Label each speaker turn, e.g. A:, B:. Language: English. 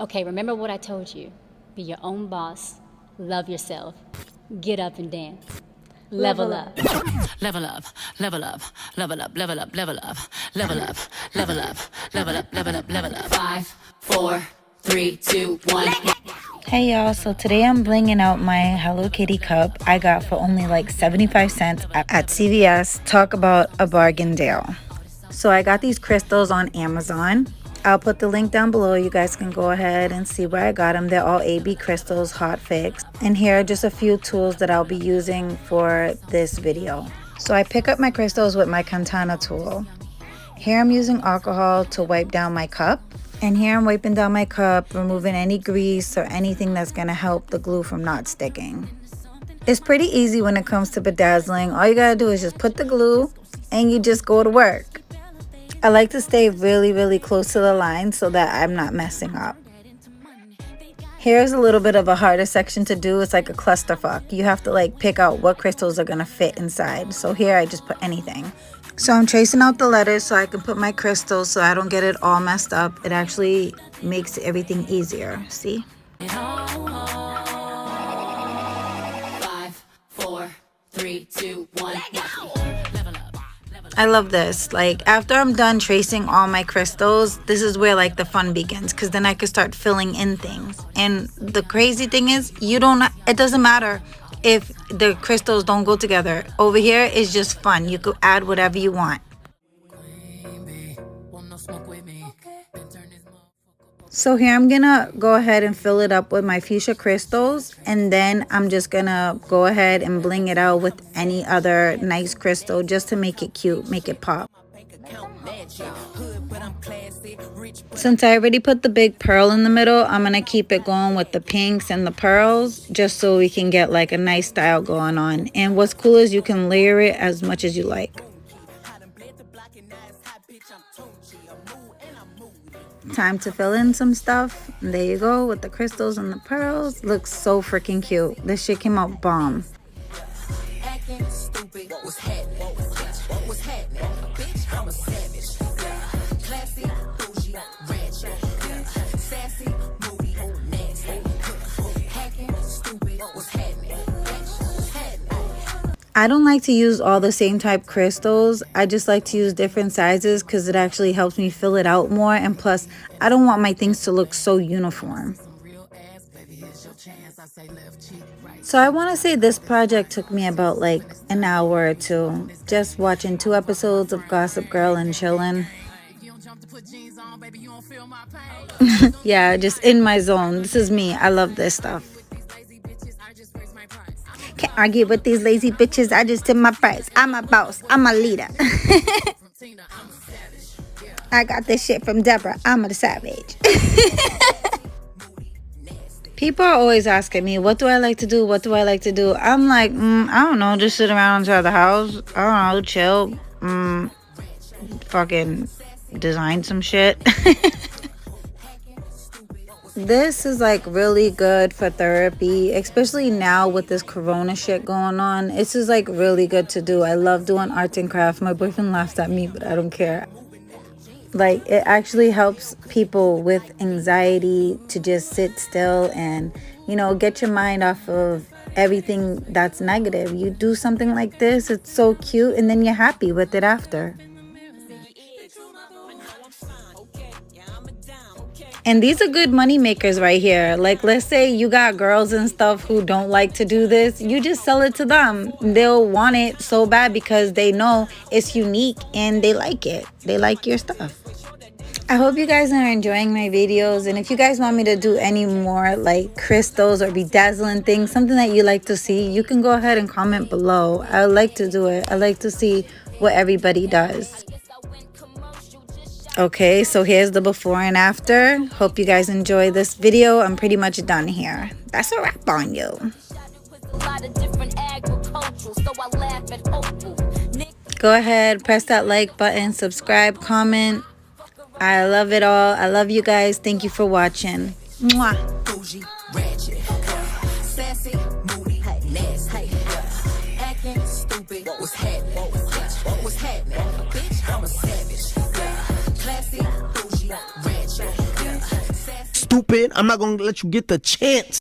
A: Okay, remember what I told you. Be your own boss. Love yourself. Get up and dance. Level up.
B: Level up, level up, level up, level up, level up, level up, level up, level up, level up, level up. 5, 4, 3, 2, 1.
C: Hey y'all, so today I'm blinging out my Hello Kitty cup I got for only like 75 cents at CVS. Talk about a bargain deal. So I got these crystals on Amazon. I'll put the link down below. You guys can go ahead and see where I got them. They're all AB crystals, Hotfix. And here are just a few tools that I'll be using for this video. So I pick up my crystals with my Katana tool. Here I'm using alcohol to wipe down my cup. And here I'm wiping down my cup, removing any grease or anything that's going to help the glue from not sticking. It's pretty easy when it comes to bedazzling. All you got to do is just put the glue and you just go to work. I like to stay really close to the line so that I'm not messing up. Here's a little bit of a harder section to do. It's like a clusterfuck. You have to like pick out what crystals are going to fit inside. So here I just put anything. So I'm tracing out the letters so I can put my crystals so I don't get it all messed up. It actually makes everything easier. See?
B: 5, 4, 3, 2, 1.
C: I love this. Like after I'm done tracing all my crystals, this is where like the fun begins, because then I can start filling in things. And the crazy thing is, it doesn't matter if the crystals don't go together. Over here is just fun. You could add whatever you want. So here I'm gonna go ahead and fill it up with my fuchsia crystals, and then I'm just gonna go ahead and bling it out with any other nice crystal just to make it cute, make it pop. Since I already put the big pearl in the middle, I'm gonna keep it going with the pinks and the pearls just so we can get like a nice style going on. And what's cool is you can layer it as much as you like. Time to fill in some stuff. And there you go with the crystals and the pearls. Looks so freaking cute. This shit came out bomb. I don't like to use all the same type crystals. I just like to use different sizes because it actually helps me fill it out more. And plus, I don't want my things to look so uniform. So I want to say this project took me about like an hour or two. Just watching 2 episodes of Gossip Girl and chilling. Yeah, just in my zone. This is me. I love this stuff. Can't argue with these lazy bitches. I just did my price. I'm a boss. I'm a leader. I got this shit from Deborah. I'm a savage. People are always asking me, what do I like to do? What do I like to do? I'm like, I don't know. Just sit around inside the house. I don't know. Chill. Fucking design some shit. This is like really good for therapy, especially now with this corona shit going on. This is like really good to do. I love doing arts and crafts. My boyfriend laughs at me, but I don't care. Like it actually helps people with anxiety to just sit still and, you know, get your mind off of everything that's negative. You do something like this, it's so cute, and then you're happy with it after. And these are good money makers right here. Like, let's say you got girls and stuff who don't like to do this. You just sell it to them. They'll want it so bad because they know it's unique and they like it. They like your stuff. I hope you guys are enjoying my videos. And if you guys want me to do any more like crystals or bedazzling things, something that you like to see, you can go ahead and comment below. I like to do it. I like to see what everybody does. Okay, so here's the before and after. Hope you guys enjoy this video. I'm pretty much done here. That's a wrap on you. Go ahead, press that like button, subscribe, comment. I love it all. I love you guys. Thank you for watching. Mwah.
D: stupid. I'm not gonna let you get the chance.